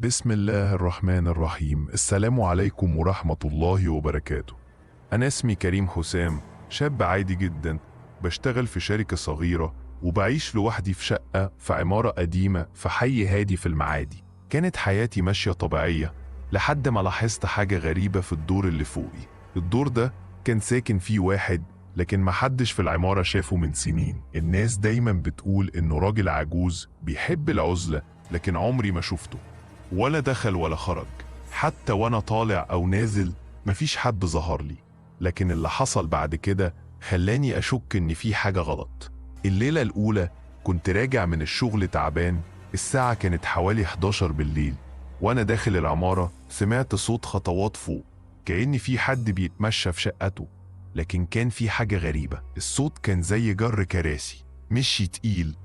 بسم الله الرحمن الرحيم. السلام عليكم ورحمة الله وبركاته. أنا اسمي كريم حسام، شاب عادي جدا، بشتغل في شركة صغيرة وبعيش لوحدي في شقة في عمارة قديمة في حي هادي في المعادي. كانت حياتي ماشية طبيعية لحد ما لاحظت حاجة غريبة في الدور اللي فوقي. الدور ده كان ساكن فيه واحد، لكن محدش في العمارة شافه من سنين. الناس دايما بتقول إنه راجل عجوز بيحب العزلة، لكن عمري ما شفته، ولا دخل ولا خرج. حتى وانا طالع او نازل مفيش حد ظهر لي. لكن اللي حصل بعد كده خلاني اشك ان في حاجة غلط. الليلة الاولى كنت راجع من الشغل تعبان، الساعة كانت حوالي 11 بالليل، وانا داخل العمارة سمعت صوت خطوات فوق، كأن في حد بيتمشى في شقته. لكن كان في حاجة غريبة، الصوت كان زي جر كراسي، مشي تقيل